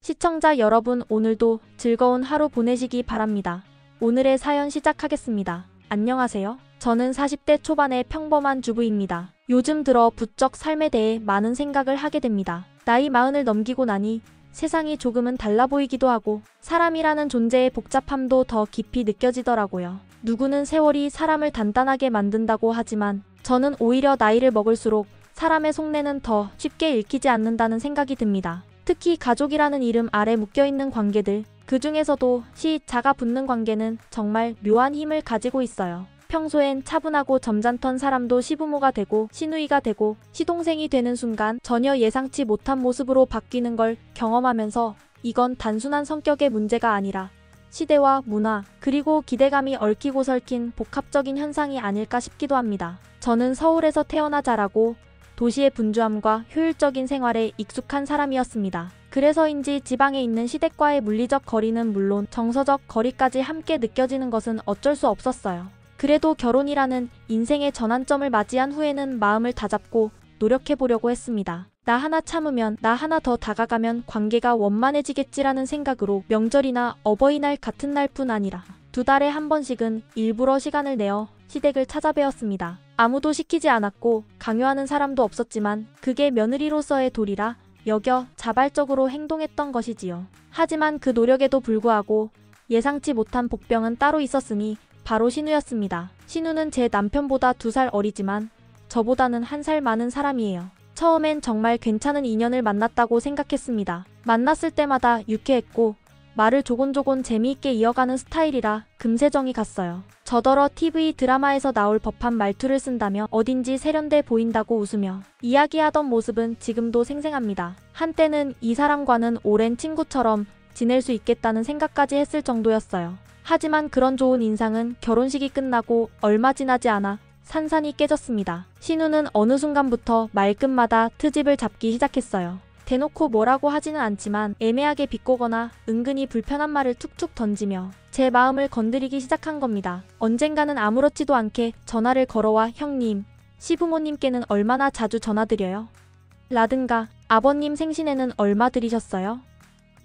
시청자 여러분, 오늘도 즐거운 하루 보내시기 바랍니다. 오늘의 사연 시작하겠습니다. 안녕하세요. 저는 40대 초반의 평범한 주부입니다. 요즘 들어 부쩍 삶에 대해 많은 생각을 하게 됩니다. 나이 40을 넘기고 나니 세상이 조금은 달라 보이기도 하고 사람이라는 존재의 복잡함도 더 깊이 느껴지더라고요. 누구는 세월이 사람을 단단하게 만든다고 하지만 저는 오히려 나이를 먹을수록 사람의 속내는 더 쉽게 읽히지 않는다는 생각이 듭니다. 특히 가족이라는 이름 아래 묶여있는 관계들, 그 중에서도 자가 붙는 관계는 정말 묘한 힘을 가지고 있어요. 평소엔 차분하고 점잖던 사람도 시부모가 되고 시누이가 되고 시동생이 되는 순간 전혀 예상치 못한 모습으로 바뀌는 걸 경험하면서 이건 단순한 성격의 문제가 아니라 시대와 문화, 그리고 기대감이 얽히고 설킨 복합적인 현상이 아닐까 싶기도 합니다. 저는 서울에서 태어나 자라고 도시의 분주함과 효율적인 생활에 익숙한 사람이었습니다. 그래서인지 지방에 있는 시댁과의 물리적 거리는 물론 정서적 거리까지 함께 느껴지는 것은 어쩔 수 없었어요. 그래도 결혼이라는 인생의 전환점을 맞이한 후에는 마음을 다잡고 노력해보려고 했습니다. 나 하나 참으면, 나 하나 더 다가가면 관계가 원만해지겠지라는 생각으로 명절이나 어버이날 같은 날뿐 아니라 2달에 한 번씩은 일부러 시간을 내어 시댁을 찾아뵈었습니다. 아무도 시키지 않았고 강요하는 사람도 없었지만 그게 며느리로서의 도리라 여겨 자발적으로 행동했던 것이지요. 하지만 그 노력에도 불구하고 예상치 못한 복병은 따로 있었으니 바로 신우였습니다. 신우는 제 남편보다 2살 어리지만 저보다는 1살 많은 사람이에요. 처음엔 정말 괜찮은 인연을 만났다고 생각했습니다. 만났을 때마다 유쾌했고 말을 조곤조곤 재미있게 이어가는 스타일이라 금세 정이 갔어요. 저더러 TV 드라마에서 나올 법한 말투를 쓴다며 어딘지 세련돼 보인다고 웃으며 이야기하던 모습은 지금도 생생합니다. 한때는 이 사람과는 오랜 친구처럼 지낼 수 있겠다는 생각까지 했을 정도였어요. 하지만 그런 좋은 인상은 결혼식이 끝나고 얼마 지나지 않아 산산이 깨졌습니다. 신우는 어느 순간부터 말끝마다 트집을 잡기 시작했어요. 대놓고 뭐라고 하지는 않지만 애매하게 비꼬거나 은근히 불편한 말을 툭툭 던지며 제 마음을 건드리기 시작한 겁니다. 언젠가는 아무렇지도 않게 전화를 걸어와 형님, 시부모님께는 얼마나 자주 전화드려요? 라든가 아버님 생신에는 얼마 드리셨어요?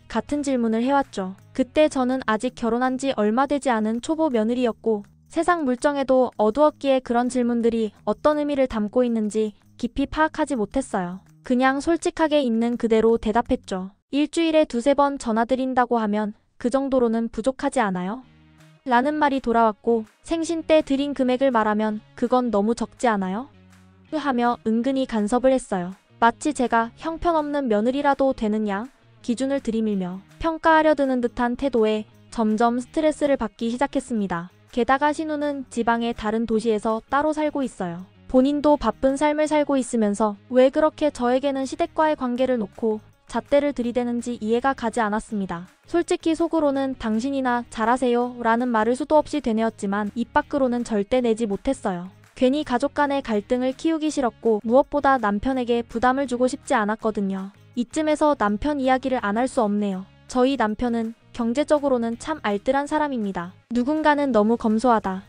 같은 질문을 해왔죠. 그때 저는 아직 결혼한 지 얼마 되지 않은 초보 며느리였고 세상 물정에도 어두웠기에 그런 질문들이 어떤 의미를 담고 있는지 깊이 파악하지 못했어요. 그냥 솔직하게 있는 그대로 대답했죠. 일주일에 2~3번 전화드린다고 하면 그 정도로는 부족하지 않아요? 라는 말이 돌아왔고 생신 때 드린 금액을 말하면 그건 너무 적지 않아요? 하며 은근히 간섭을 했어요. 마치 제가 형편없는 며느리라도 되는 양 기준을 들이밀며 평가하려 드는 듯한 태도에 점점 스트레스를 받기 시작했습니다. 게다가 신우는 지방의 다른 도시에서 따로 살고 있어요. 본인도 바쁜 삶을 살고 있으면서 왜 그렇게 저에게는 시댁과의 관계를 놓고 잣대를 들이대는지 이해가 가지 않았습니다. 솔직히 속으로는 당신이나 잘하세요 라는 말을 수도 없이 되뇌었지만 입 밖으로는 절대 내지 못했어요. 괜히 가족 간의 갈등을 키우기 싫었고 무엇보다 남편에게 부담을 주고 싶지 않았거든요. 이쯤에서 남편 이야기를 안 할 수 없네요. 저희 남편은 경제적으로는 참 알뜰한 사람입니다. 누군가는 너무 검소하다,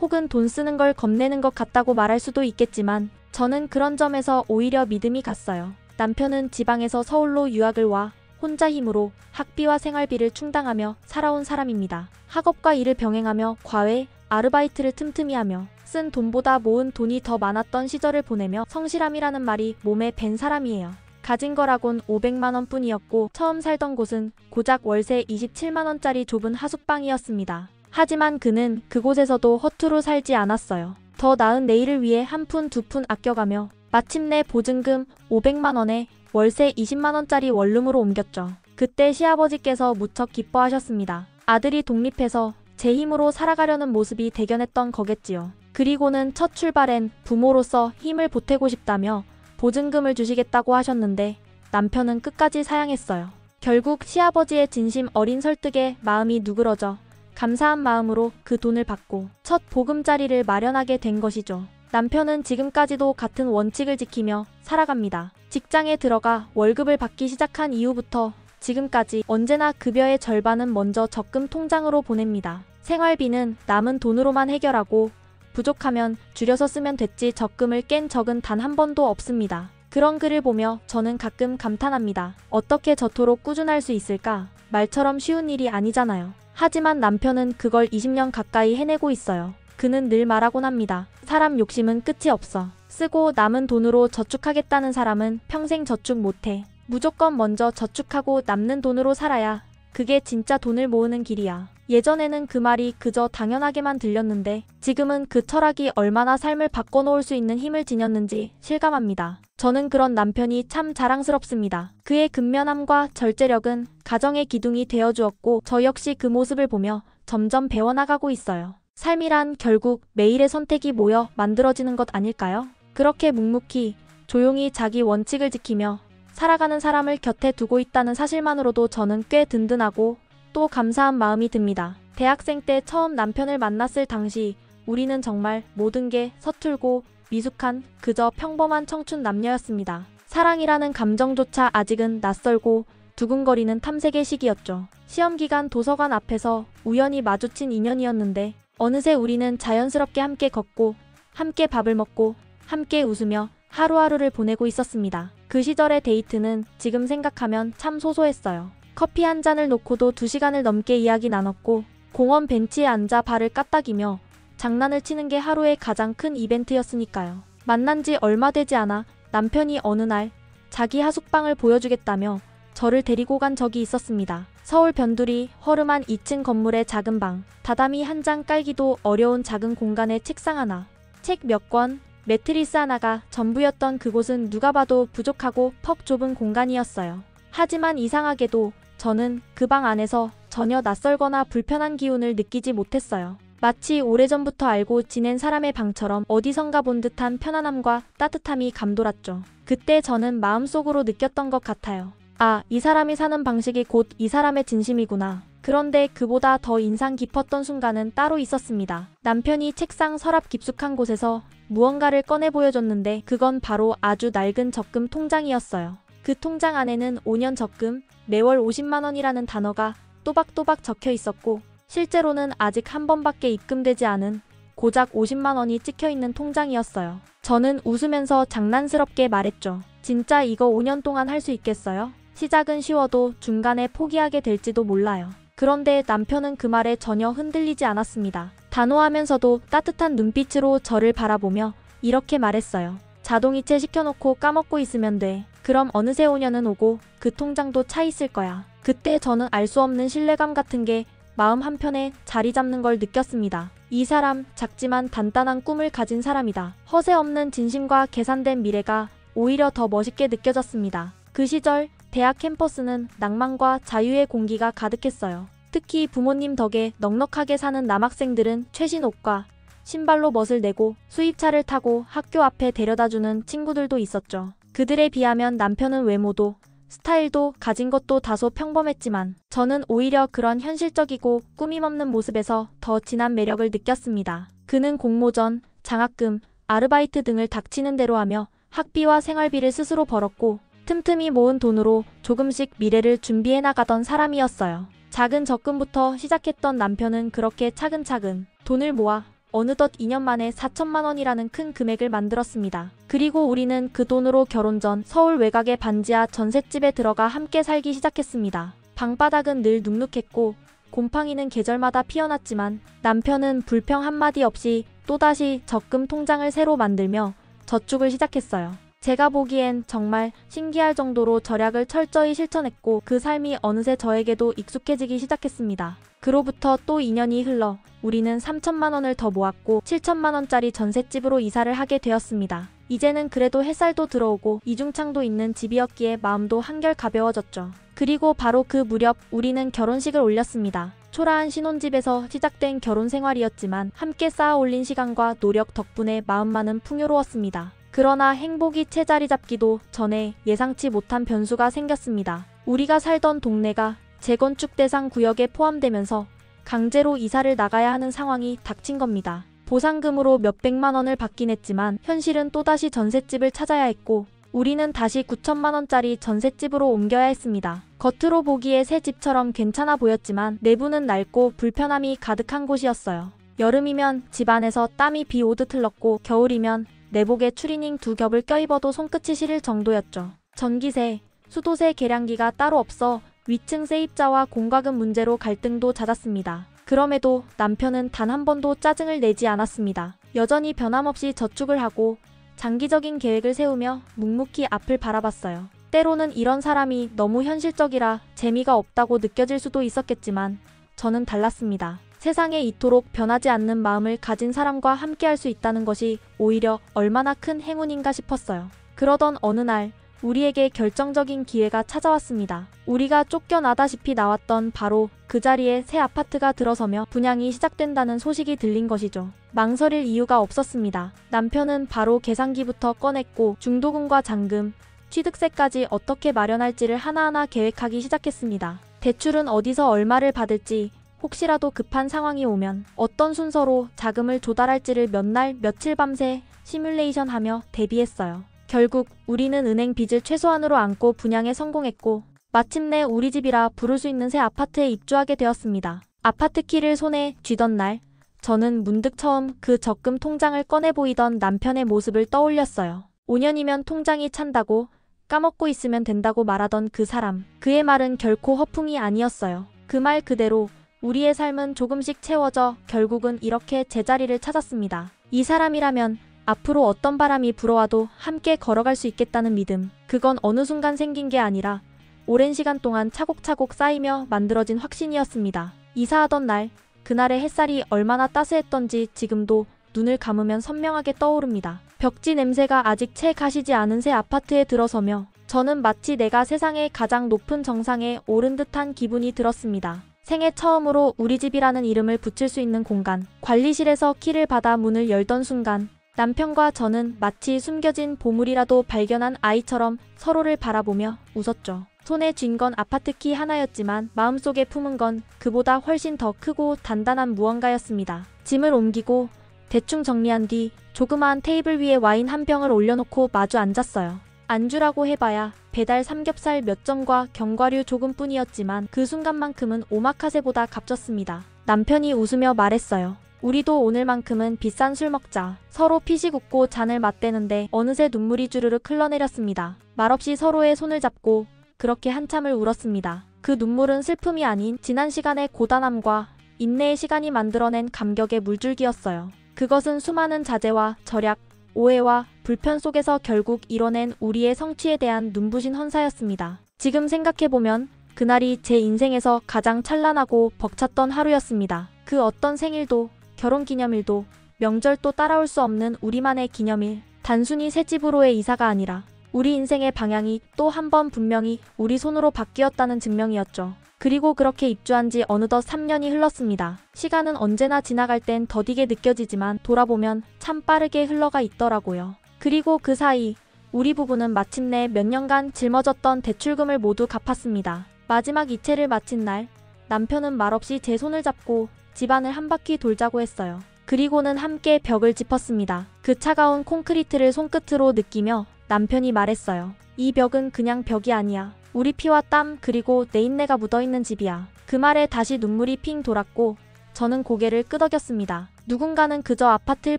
혹은 돈 쓰는 걸 겁내는 것 같다고 말할 수도 있겠지만 저는 그런 점에서 오히려 믿음이 갔어요. 남편은 지방에서 서울로 유학을 와 혼자 힘으로 학비와 생활비를 충당하며 살아온 사람입니다. 학업과 일을 병행하며 과외, 아르바이트를 틈틈이 하며 쓴 돈보다 모은 돈이 더 많았던 시절을 보내며 성실함이라는 말이 몸에 밴 사람이에요. 가진 거라곤 500만 원뿐이었고 처음 살던 곳은 고작 월세 27만 원짜리 좁은 하숙방이었습니다. 하지만 그는 그곳에서도 허투루 살지 않았어요. 더 나은 내일을 위해 한 푼 두 푼 아껴가며 마침내 보증금 500만 원에 월세 20만 원짜리 원룸으로 옮겼죠. 그때 시아버지께서 무척 기뻐하셨습니다. 아들이 독립해서 제 힘으로 살아가려는 모습이 대견했던 거겠지요. 그리고는 첫 출발엔 부모로서 힘을 보태고 싶다며 보증금을 주시겠다고 하셨는데 남편은 끝까지 사양했어요. 결국 시아버지의 진심 어린 설득에 마음이 누그러져 감사한 마음으로 그 돈을 받고 첫 보금자리를 마련하게 된 것이죠. 남편은 지금까지도 같은 원칙을 지키며 살아갑니다. 직장에 들어가 월급을 받기 시작한 이후부터 지금까지 언제나 급여의 절반은 먼저 적금 통장으로 보냅니다. 생활비는 남은 돈으로만 해결하고 부족하면 줄여서 쓰면 됐지 적금을 깬 적은 단 한 번도 없습니다. 그런 글을 보며 저는 가끔 감탄합니다. 어떻게 저토록 꾸준할 수 있을까? 말처럼 쉬운 일이 아니잖아요. 하지만 남편은 그걸 20년 가까이 해내고 있어요. 그는 늘 말하곤 합니다. 사람 욕심은 끝이 없어. 쓰고 남은 돈으로 저축하겠다는 사람은 평생 저축 못해. 무조건 먼저 저축하고 남는 돈으로 살아야 그게 진짜 돈을 모으는 길이야. 예전에는 그 말이 그저 당연하게만 들렸는데 지금은 그 철학이 얼마나 삶을 바꿔놓을 수 있는 힘을 지녔는지 실감합니다. 저는 그런 남편이 참 자랑스럽습니다. 그의 근면함과 절제력은 가정의 기둥이 되어주었고 저 역시 그 모습을 보며 점점 배워나가고 있어요. 삶이란 결국 매일의 선택이 모여 만들어지는 것 아닐까요? 그렇게 묵묵히 조용히 자기 원칙을 지키며 살아가는 사람을 곁에 두고 있다는 사실만으로도 저는 꽤 든든하고 또 감사한 마음이 듭니다. 대학생 때 처음 남편을 만났을 당시 우리는 정말 모든 게 서툴고 미숙한 그저 평범한 청춘 남녀였습니다. 사랑이라는 감정조차 아직은 낯설고 두근거리는 탐색의 시기였죠. 시험기간 도서관 앞에서 우연히 마주친 인연이었는데 어느새 우리는 자연스럽게 함께 걷고 함께 밥을 먹고 함께 웃으며 하루하루를 보내고 있었습니다. 그 시절의 데이트는 지금 생각하면 참 소소했어요. 커피 한 잔을 놓고도 2시간을 넘게 이야기 나눴고 공원 벤치에 앉아 발을 까딱이며 장난을 치는 게 하루의 가장 큰 이벤트였으니까요. 만난 지 얼마 되지 않아 남편이 어느 날 자기 하숙방을 보여주겠다며 저를 데리고 간 적이 있었습니다. 서울 변두리 허름한 2층 건물의 작은 방, 다다미 한 장 깔기도 어려운 작은 공간에 책상 하나, 책 몇 권, 매트리스 하나가 전부였던 그곳은 누가 봐도 부족하고 퍽 좁은 공간이었어요. 하지만 이상하게도 저는 그 방 안에서 전혀 낯설거나 불편한 기운을 느끼지 못했어요. 마치 오래전부터 알고 지낸 사람의 방처럼 어디선가 본 듯한 편안함과 따뜻함이 감돌았죠. 그때 저는 마음속으로 느꼈던 것 같아요. 아, 이 사람이 사는 방식이 곧 이 사람의 진심이구나. 그런데 그보다 더 인상 깊었던 순간은 따로 있었습니다. 남편이 책상 서랍 깊숙한 곳에서 무언가를 꺼내 보여줬는데 그건 바로 아주 낡은 적금 통장이었어요. 그 통장 안에는 5년 적금, 매월 50만 원이라는 단어가 또박또박 적혀 있었고 실제로는 아직 한 번밖에 입금되지 않은 고작 50만 원이 찍혀있는 통장이었어요. 저는 웃으면서 장난스럽게 말했죠. 진짜 이거 5년 동안 할 수 있겠어요? 시작은 쉬워도 중간에 포기하게 될지도 몰라요. 그런데 남편은 그 말에 전혀 흔들리지 않았습니다. 단호하면서도 따뜻한 눈빛으로 저를 바라보며 이렇게 말했어요. 자동이체 시켜놓고 까먹고 있으면 돼. 그럼 어느새 5년은 오고 그 통장도 차 있을 거야. 그때 저는 알 수 없는 신뢰감 같은 게 마음 한편에 자리 잡는 걸 느꼈습니다. 이 사람 작지만 단단한 꿈을 가진 사람이다. 허세 없는 진심과 계산된 미래가 오히려 더 멋있게 느껴졌습니다. 그 시절 대학 캠퍼스는 낭만과 자유의 공기가 가득했어요. 특히 부모님 덕에 넉넉하게 사는 남학생들은 최신 옷과 신발로 멋을 내고 수입차를 타고 학교 앞에 데려다주는 친구들도 있었죠. 그들에 비하면 남편은 외모도 스타일도 가진 것도 다소 평범했지만 저는 오히려 그런 현실적이고 꾸밈없는 모습에서 더 진한 매력을 느꼈습니다. 그는 공모전, 장학금, 아르바이트 등을 닥치는 대로 하며 학비와 생활비를 스스로 벌었고 틈틈이 모은 돈으로 조금씩 미래를 준비해 나가던 사람이었어요. 작은 적금부터 시작했던 남편은 그렇게 차근차근 돈을 모아 어느덧 2년 만에 4천만 원이라는 큰 금액을 만들었습니다. 그리고 우리는 그 돈으로 결혼 전 서울 외곽의 반지하 전셋집에 들어가 함께 살기 시작했습니다. 방바닥은 늘 눅눅했고 곰팡이는 계절마다 피어났지만 남편은 불평 한마디 없이 또다시 적금 통장을 새로 만들며 저축을 시작했어요. 제가 보기엔 정말 신기할 정도로 절약을 철저히 실천했고 그 삶이 어느새 저에게도 익숙해지기 시작했습니다. 그로부터 또 2년이 흘러 우리는 3천만 원을 더 모았고 7천만 원짜리 전셋집으로 이사를 하게 되었습니다. 이제는 그래도 햇살도 들어오고 이중창도 있는 집이었기에 마음도 한결 가벼워졌죠. 그리고 바로 그 무렵 우리는 결혼식을 올렸습니다. 초라한 신혼집에서 시작된 결혼 생활이었지만 함께 쌓아 올린 시간과 노력 덕분에 마음만은 풍요로웠습니다. 그러나 행복이 채자리 잡기도 전에 예상치 못한 변수가 생겼습니다. 우리가 살던 동네가 재건축 대상 구역에 포함되면서 강제로 이사를 나가야 하는 상황이 닥친 겁니다. 보상금으로 몇백만 원을 받긴 했지만 현실은 또다시 전셋집을 찾아야 했고 우리는 다시 9천만 원짜리 전셋집으로 옮겨야 했습니다. 겉으로 보기에 새 집처럼 괜찮아 보였지만 내부는 낡고 불편함이 가득한 곳이었어요. 여름이면 집 안에서 땀이 비 오듯 흘렀고 겨울이면 내복에 추리닝 2겹을 껴입어도 손끝이 시릴 정도였죠. 전기세, 수도세 계량기가 따로 없어 위층 세입자와 공과금 문제로 갈등도 잦았습니다. 그럼에도 남편은 단 한 번도 짜증을 내지 않았습니다. 여전히 변함없이 저축을 하고 장기적인 계획을 세우며 묵묵히 앞을 바라봤어요. 때로는 이런 사람이 너무 현실적이라 재미가 없다고 느껴질 수도 있었겠지만 저는 달랐습니다. 세상에 이토록 변하지 않는 마음을 가진 사람과 함께할 수 있다는 것이 오히려 얼마나 큰 행운인가 싶었어요. 그러던 어느 날 우리에게 결정적인 기회가 찾아왔습니다. 우리가 쫓겨나다시피 나왔던 바로 그 자리에 새 아파트가 들어서며 분양이 시작된다는 소식이 들린 것이죠. 망설일 이유가 없었습니다. 남편은 바로 계산기부터 꺼냈고 중도금과 잔금, 취득세까지 어떻게 마련할지를 하나하나 계획하기 시작했습니다. 대출은 어디서 얼마를 받을지, 혹시라도 급한 상황이 오면 어떤 순서로 자금을 조달할지를 몇 날 며칠 밤새 시뮬레이션하며 대비했어요. 결국 우리는 은행 빚을 최소한으로 안고 분양에 성공했고 마침내 우리 집이라 부를 수 있는 새 아파트에 입주하게 되었습니다. 아파트 키를 손에 쥐던 날 저는 문득 처음 그 적금 통장을 꺼내 보이던 남편의 모습을 떠올렸어요. 5년이면 통장이 찬다고 까먹고 있으면 된다고 말하던 그 사람. 그의 말은 결코 허풍이 아니었어요. 그 말 그대로 우리의 삶은 조금씩 채워져 결국은 이렇게 제자리를 찾았습니다. 이 사람이라면 앞으로 어떤 바람이 불어와도 함께 걸어갈 수 있겠다는 믿음. 그건 어느 순간 생긴 게 아니라 오랜 시간 동안 차곡차곡 쌓이며 만들어진 확신이었습니다. 이사하던 날, 그날의 햇살이 얼마나 따스했던지 지금도 눈을 감으면 선명하게 떠오릅니다. 벽지 냄새가 아직 채 가시지 않은 새 아파트에 들어서며 저는 마치 내가 세상의 가장 높은 정상에 오른 듯한 기분이 들었습니다. 생애 처음으로 우리 집이라는 이름을 붙일 수 있는 공간. 관리실에서 키를 받아 문을 열던 순간 남편과 저는 마치 숨겨진 보물이라도 발견한 아이처럼 서로를 바라보며 웃었죠. 손에 쥔 건 아파트 키 하나였지만 마음속에 품은 건 그보다 훨씬 더 크고 단단한 무언가였습니다. 짐을 옮기고 대충 정리한 뒤 조그마한 테이블 위에 와인 한 병을 올려놓고 마주 앉았어요. 안주라고 해봐야 배달 삼겹살 몇 점과 견과류 조금뿐이었지만 그 순간만큼은 오마카세보다 값졌습니다. 남편이 웃으며 말했어요. 우리도 오늘만큼은 비싼 술 먹자. 서로 피식 웃고 잔을 맞대는데 어느새 눈물이 주르륵 흘러내렸습니다. 말없이 서로의 손을 잡고 그렇게 한참을 울었습니다. 그 눈물은 슬픔이 아닌 지난 시간의 고단함과 인내의 시간이 만들어낸 감격의 물줄기였어요. 그것은 수많은 자제와 절약, 오해와 불편 속에서 결국 이뤄낸 우리의 성취에 대한 눈부신 헌사였습니다. 지금 생각해보면 그날이 제 인생에서 가장 찬란하고 벅찼던 하루였습니다. 그 어떤 생일도 결혼기념일도 명절도 따라올 수 없는 우리만의 기념일. 단순히 새 집으로의 이사가 아니라 우리 인생의 방향이 또 한 번 분명히 우리 손으로 바뀌었다는 증명이었죠. 그리고 그렇게 입주한 지 어느덧 3년이 흘렀습니다. 시간은 언제나 지나갈 땐 더디게 느껴지지만 돌아보면 참 빠르게 흘러가 있더라고요. 그리고 그 사이 우리 부부는 마침내 몇 년간 짊어졌던 대출금을 모두 갚았습니다. 마지막 이체를 마친 날 남편은 말없이 제 손을 잡고 집안을 한 바퀴 돌자고 했어요. 그리고는 함께 벽을 짚었습니다. 그 차가운 콘크리트를 손끝으로 느끼며 남편이 말했어요. 이 벽은 그냥 벽이 아니야. 우리 피와 땀 그리고 내 인내가 묻어있는 집이야. 그 말에 다시 눈물이 핑 돌았고 저는 고개를 끄덕였습니다. 누군가는 그저 아파트일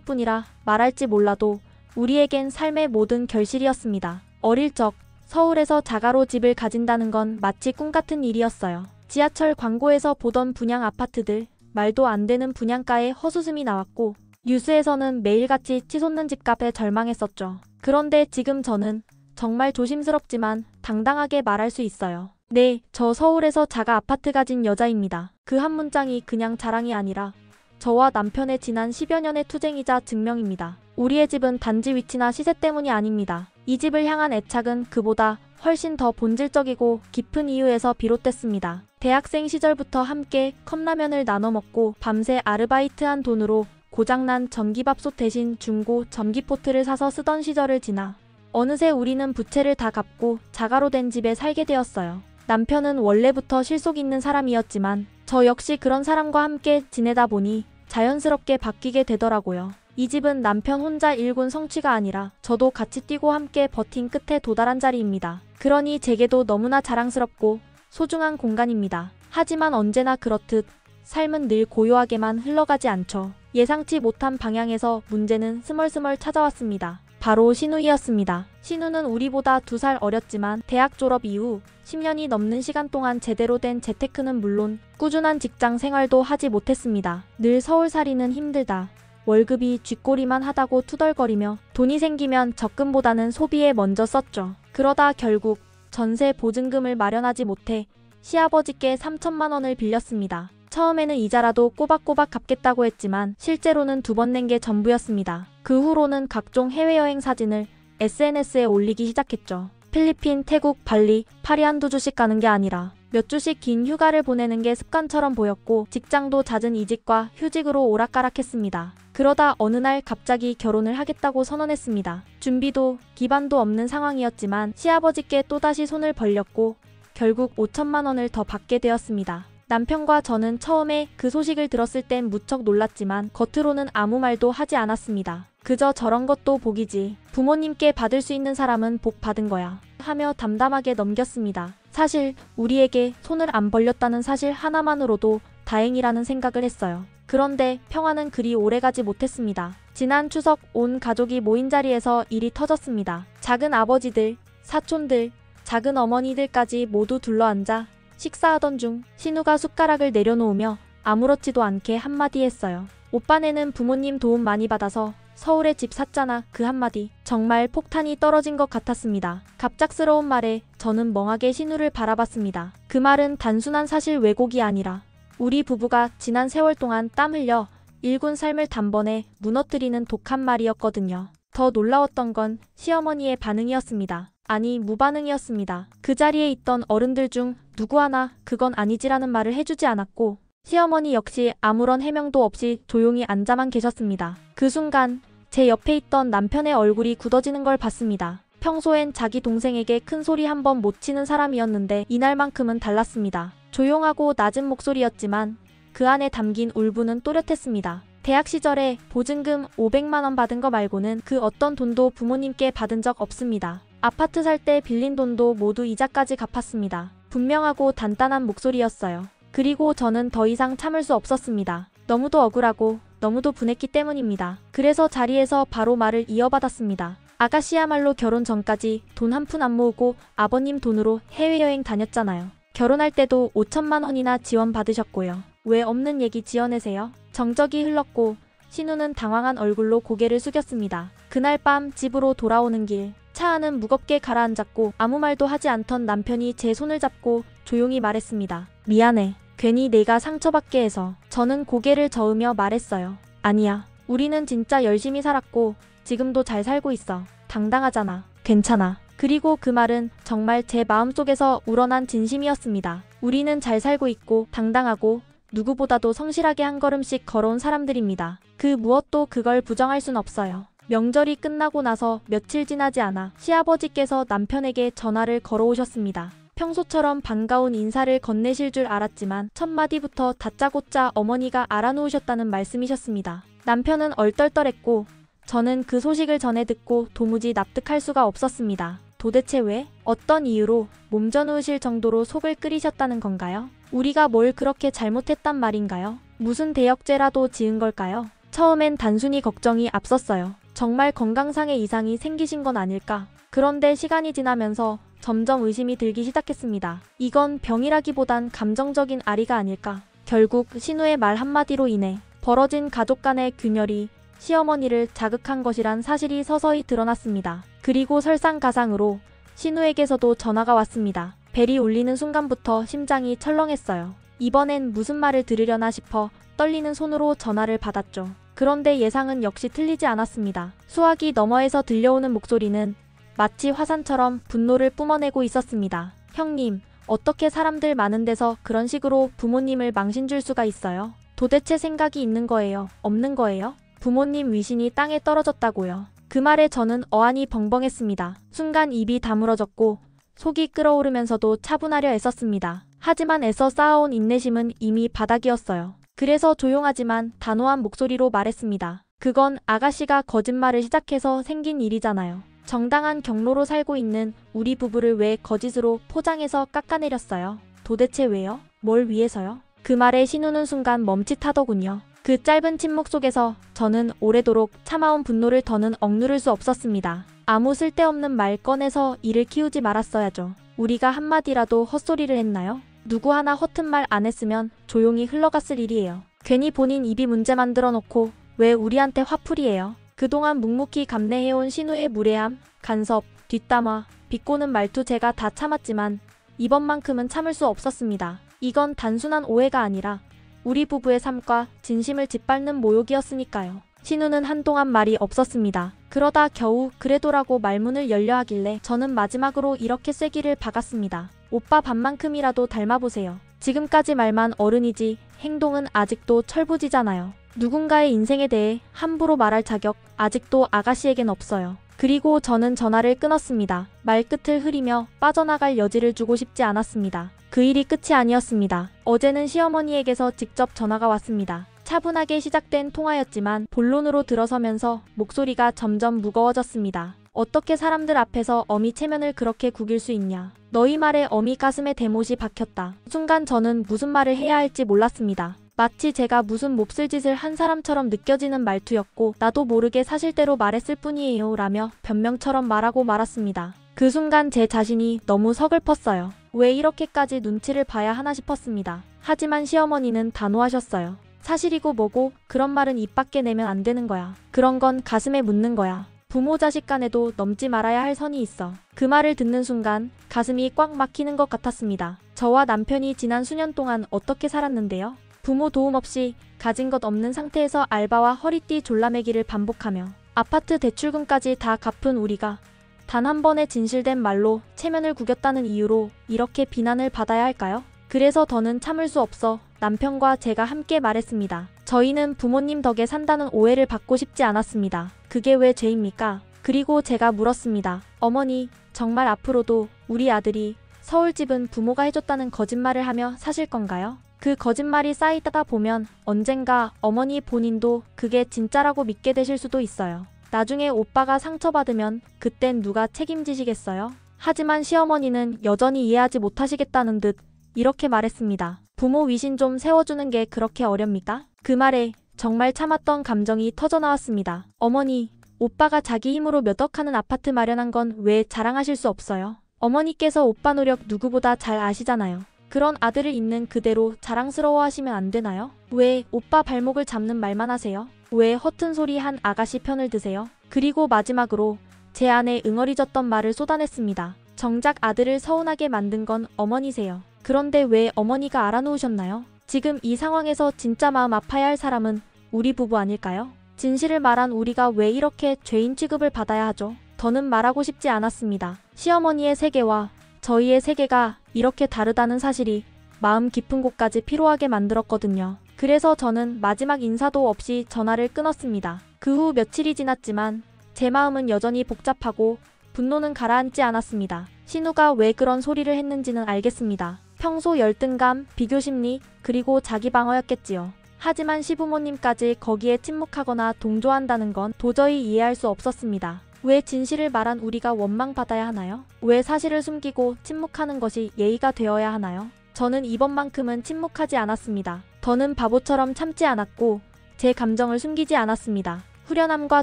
뿐이라 말할지 몰라도 우리에겐 삶의 모든 결실이었습니다. 어릴 적 서울에서 자가로 집을 가진다는 건 마치 꿈같은 일이었어요. 지하철 광고에서 보던 분양 아파트들, 말도 안 되는 분양가에 허수음이 나왔고 뉴스에서는 매일같이 치솟는 집값에 절망했었죠. 그런데 지금 저는 정말 조심스럽지만 당당하게 말할 수 있어요. 네, 저 서울에서 자가 아파트 가진 여자입니다. 그 한 문장이 그냥 자랑이 아니라 저와 남편의 지난 10여 년의 투쟁이자 증명입니다. 우리의 집은 단지 위치나 시세 때문이 아닙니다. 이 집을 향한 애착은 그보다 훨씬 더 본질적이고 깊은 이유에서 비롯됐습니다. 대학생 시절부터 함께 컵라면을 나눠 먹고 밤새 아르바이트한 돈으로 고장난 전기밥솥 대신 중고 전기포트를 사서 쓰던 시절을 지나 어느새 우리는 부채를 다 갚고 자가로 된 집에 살게 되었어요. 남편은 원래부터 실속 있는 사람이었지만 저 역시 그런 사람과 함께 지내다 보니 자연스럽게 바뀌게 되더라고요. 이 집은 남편 혼자 일군 성취가 아니라 저도 같이 뛰고 함께 버틴 끝에 도달한 자리입니다. 그러니 제게도 너무나 자랑스럽고 소중한 공간입니다. 하지만 언제나 그렇듯 삶은 늘 고요하게만 흘러가지 않죠. 예상치 못한 방향에서 문제는 스멀스멀 찾아왔습니다. 바로 신우이였습니다. 신우는 우리보다 2살 어렸지만 대학 졸업 이후 10년이 넘는 시간 동안 제대로 된 재테크는 물론 꾸준한 직장 생활도 하지 못했습니다. 늘 서울살이는 힘들다, 월급이 쥐꼬리만 하다고 투덜거리며 돈이 생기면 적금보다는 소비에 먼저 썼죠. 그러다 결국 전세 보증금을 마련하지 못해 시아버지께 3천만 원을 빌렸습니다. 처음에는 이자라도 꼬박꼬박 갚겠다고 했지만 실제로는 2번 낸 게 전부였습니다. 그 후로는 각종 해외여행 사진을 SNS에 올리기 시작했죠. 필리핀, 태국, 발리, 파리 한두 주씩 가는 게 아니라 몇 주씩 긴 휴가를 보내는 게 습관처럼 보였고 직장도 잦은 이직과 휴직으로 오락가락했습니다. 그러다 어느 날 갑자기 결혼을 하겠다고 선언했습니다. 준비도 기반도 없는 상황이었지만 시아버지께 또다시 손을 벌렸고 결국 5천만 원을 더 받게 되었습니다. 남편과 저는 처음에 그 소식을 들었을 땐 무척 놀랐지만 겉으로는 아무 말도 하지 않았습니다. 그저 저런 것도 복이지, 부모님께 받을 수 있는 사람은 복 받은 거야 하며 담담하게 넘겼습니다. 사실 우리에게 손을 안 벌렸다는 사실 하나만으로도 다행이라는 생각을 했어요. 그런데 평화는 그리 오래가지 못했습니다. 지난 추석 온 가족이 모인 자리에서 일이 터졌습니다. 작은 아버지들, 사촌들, 작은 어머니들까지 모두 둘러앉아 식사하던 중 신우가 숟가락을 내려놓으며 아무렇지도 않게 한마디 했어요. 오빠네는 부모님 도움 많이 받아서 서울에 집 샀잖아. 그 한마디 정말 폭탄이 떨어진 것 같았습니다. 갑작스러운 말에 저는 멍하게 신우를 바라봤습니다. 그 말은 단순한 사실 왜곡이 아니라 우리 부부가 지난 세월 동안 땀 흘려 일군 삶을 단번에 무너뜨리는 독한 말이었거든요. 더 놀라웠던 건 시어머니의 반응이었습니다. 아니, 무반응이었습니다. 그 자리에 있던 어른들 중 누구 하나 그건 아니지라는 말을 해주지 않았고 시어머니 역시 아무런 해명도 없이 조용히 앉아만 계셨습니다. 그 순간 제 옆에 있던 남편의 얼굴이 굳어지는 걸 봤습니다. 평소엔 자기 동생에게 큰 소리 한 번 못 치는 사람이었는데 이날만큼은 달랐습니다. 조용하고 낮은 목소리였지만 그 안에 담긴 울분은 또렷했습니다. 대학 시절에 보증금 500만 원 받은 거 말고는 그 어떤 돈도 부모님께 받은 적 없습니다. 아파트 살 때 빌린 돈도 모두 이자까지 갚았습니다. 분명하고 단단한 목소리였어요. 그리고 저는 더 이상 참을 수 없었습니다. 너무도 억울하고 너무도 분했기 때문입니다. 그래서 자리에서 바로 말을 이어받았습니다. 아가씨야말로 결혼 전까지 돈 한 푼 안 모으고 아버님 돈으로 해외여행 다녔잖아요. 결혼할 때도 5천만 원이나 지원 받으셨고요. 왜 없는 얘기 지어내세요? 정적이 흘렀고 신우는 당황한 얼굴로 고개를 숙였습니다. 그날 밤 집으로 돌아오는 길 차 안은 무겁게 가라앉았고 아무 말도 하지 않던 남편이 제 손을 잡고 조용히 말했습니다. 미안해. 괜히 내가 상처받게 해서. 저는 고개를 저으며 말했어요. 아니야. 우리는 진짜 열심히 살았고 지금도 잘 살고 있어. 당당하잖아. 괜찮아. 그리고 그 말은 정말 제 마음속에서 우러난 진심이었습니다. 우리는 잘 살고 있고 당당하고 누구보다도 성실하게 한 걸음씩 걸어온 사람들입니다. 그 무엇도 그걸 부정할 순 없어요. 명절이 끝나고 나서 며칠 지나지 않아 시아버지께서 남편에게 전화를 걸어오셨습니다. 평소처럼 반가운 인사를 건네실 줄 알았지만 첫 마디부터 다짜고짜 어머니가 알아놓으셨다는 말씀이셨습니다. 남편은 얼떨떨했고 저는 그 소식을 전해 듣고 도무지 납득할 수가 없었습니다. 도대체 왜? 어떤 이유로 몸져누우실 정도로 속을 끓이셨다는 건가요? 우리가 뭘 그렇게 잘못했단 말인가요? 무슨 대역죄라도 지은 걸까요? 처음엔 단순히 걱정이 앞섰어요. 정말 건강상의 이상이 생기신 건 아닐까? 그런데 시간이 지나면서 점점 의심이 들기 시작했습니다. 이건 병이라기보단 감정적인 아리가 아닐까? 결국 신우의 말 한마디로 인해 벌어진 가족 간의 균열이 시어머니를 자극한 것이란 사실이 서서히 드러났습니다. 그리고 설상가상으로 신우에게서도 전화가 왔습니다. 벨이 울리는 순간부터 심장이 철렁했어요. 이번엔 무슨 말을 들으려나 싶어 떨리는 손으로 전화를 받았죠. 그런데 예상은 역시 틀리지 않았습니다. 수화기 너머에서 들려오는 목소리는 마치 화산처럼 분노를 뿜어내고 있었습니다. 형님, 어떻게 사람들 많은 데서 그런 식으로 부모님을 망신 줄 수가 있어요? 도대체 생각이 있는 거예요? 없는 거예요? 부모님 위신이 땅에 떨어졌다고요. 그 말에 저는 어안이 벙벙했습니다. 순간 입이 다물어졌고 속이 끓어오르면서도 차분하려 애썼습니다. 하지만 애써 쌓아온 인내심은 이미 바닥이었어요. 그래서 조용하지만 단호한 목소리로 말했습니다. 그건 아가씨가 거짓말을 시작해서 생긴 일이잖아요. 정당한 경로로 살고 있는 우리 부부를 왜 거짓으로 포장해서 깎아내렸어요? 도대체 왜요? 뭘 위해서요? 그 말에 신우는 순간 멈칫하더군요. 그 짧은 침묵 속에서 저는 오래도록 참아온 분노를 더는 억누를 수 없었습니다. 아무 쓸데없는 말 꺼내서 일을 키우지 말았어야죠. 우리가 한마디라도 헛소리를 했나요? 누구 하나 허튼 말 안 했으면 조용히 흘러갔을 일이에요. 괜히 본인 입이 문제 만들어 놓고 왜 우리한테 화풀이해요? 그동안 묵묵히 감내해온 신우의 무례함, 간섭, 뒷담화, 비꼬는 말투 제가 다 참았지만 이번만큼은 참을 수 없었습니다. 이건 단순한 오해가 아니라 우리 부부의 삶과 진심을 짓밟는 모욕이었으니까요. 신우는 한동안 말이 없었습니다. 그러다 겨우 그래도라고 말문을 열려 하길래 저는 마지막으로 이렇게 쐐기를 박았습니다. 오빠 반만큼이라도 닮아보세요. 지금까지 말만 어른이지 행동은 아직도 철부지잖아요. 누군가의 인생에 대해 함부로 말할 자격 아직도 아가씨에겐 없어요. 그리고 저는 전화를 끊었습니다. 말끝을 흐리며 빠져나갈 여지를 주고 싶지 않았습니다. 그 일이 끝이 아니었습니다. 어제는 시어머니에게서 직접 전화가 왔습니다. 차분하게 시작된 통화였지만 본론으로 들어서면서 목소리가 점점 무거워졌습니다. 어떻게 사람들 앞에서 어미 체면을 그렇게 구길 수 있냐. 너희 말에 어미 가슴에 대못이 박혔다. 순간 저는 무슨 말을 해야 할지 몰랐습니다. 마치 제가 무슨 몹쓸 짓을 한 사람처럼 느껴지는 말투였고 나도 모르게 사실대로 말했을 뿐이에요 라며 변명처럼 말하고 말았습니다. 그 순간 제 자신이 너무 서글펐어요. 왜 이렇게까지 눈치를 봐야 하나 싶었습니다. 하지만 시어머니는 단호하셨어요. 사실이고 뭐고 그런 말은 입 밖에 내면 안 되는 거야. 그런 건 가슴에 묻는 거야. 부모 자식 간에도 넘지 말아야 할 선이 있어. 그 말을 듣는 순간 가슴이 꽉 막히는 것 같았습니다. 저와 남편이 지난 수년 동안 어떻게 살았는데요? 부모 도움 없이 가진 것 없는 상태에서 알바와 허리띠 졸라매기를 반복하며 아파트 대출금까지 다 갚은 우리가 단 한 번의 진실된 말로 체면을 구겼다는 이유로 이렇게 비난을 받아야 할까요? 그래서 더는 참을 수 없어 남편과 제가 함께 말했습니다. 저희는 부모님 덕에 산다는 오해를 받고 싶지 않았습니다. 그게 왜 죄입니까? 그리고 제가 물었습니다. 어머니, 정말 앞으로도 우리 아들이 서울집은 부모가 해줬다는 거짓말을 하며 사실 건가요? 그 거짓말이 쌓이다 보면 언젠가 어머니 본인도 그게 진짜라고 믿게 되실 수도 있어요. 나중에 오빠가 상처받으면 그땐 누가 책임지시겠어요? 하지만 시어머니는 여전히 이해하지 못하시겠다는 듯 이렇게 말했습니다. 부모 위신 좀 세워주는 게 그렇게 어렵니까? 그 말에 정말 참았던 감정이 터져나왔습니다. 어머니, 오빠가 자기 힘으로 몇 억 하는 아파트 마련한 건 왜 자랑하실 수 없어요? 어머니께서 오빠 노력 누구보다 잘 아시잖아요. 그런 아들을 있는 그대로 자랑스러워하시면 안 되나요? 왜 오빠 발목을 잡는 말만 하세요? 왜 허튼 소리 한 아가씨 편을 드세요? 그리고 마지막으로 제 안에 응어리졌던 말을 쏟아냈습니다. 정작 아들을 서운하게 만든 건 어머니세요. 그런데 왜 어머니가 알아놓으셨나요? 지금 이 상황에서 진짜 마음 아파야 할 사람은 우리 부부 아닐까요? 진실을 말한 우리가 왜 이렇게 죄인 취급을 받아야 하죠? 더는 말하고 싶지 않았습니다. 시어머니의 세계와 저희의 세계가 이렇게 다르다는 사실이 마음 깊은 곳까지 피로하게 만들었거든요. 그래서 저는 마지막 인사도 없이 전화를 끊었습니다. 그 후 며칠이 지났지만 제 마음은 여전히 복잡하고 분노는 가라앉지 않았습니다. 신우가 왜 그런 소리를 했는지는 알겠습니다. 평소 열등감, 비교심리, 그리고 자기 방어였겠지요. 하지만 시부모님까지 거기에 침묵하거나 동조한다는 건 도저히 이해할 수 없었습니다. 왜 진실을 말한 우리가 원망받아야 하나요? 왜 사실을 숨기고 침묵하는 것이 예의가 되어야 하나요? 저는 이번만큼은 침묵하지 않았습니다. 더는 바보처럼 참지 않았고 제 감정을 숨기지 않았습니다. 후련함과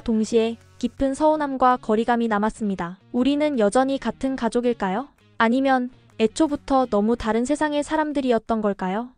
동시에 깊은 서운함과 거리감이 남았습니다. 우리는 여전히 같은 가족일까요? 아니면 애초부터 너무 다른 세상의 사람들이었던 걸까요?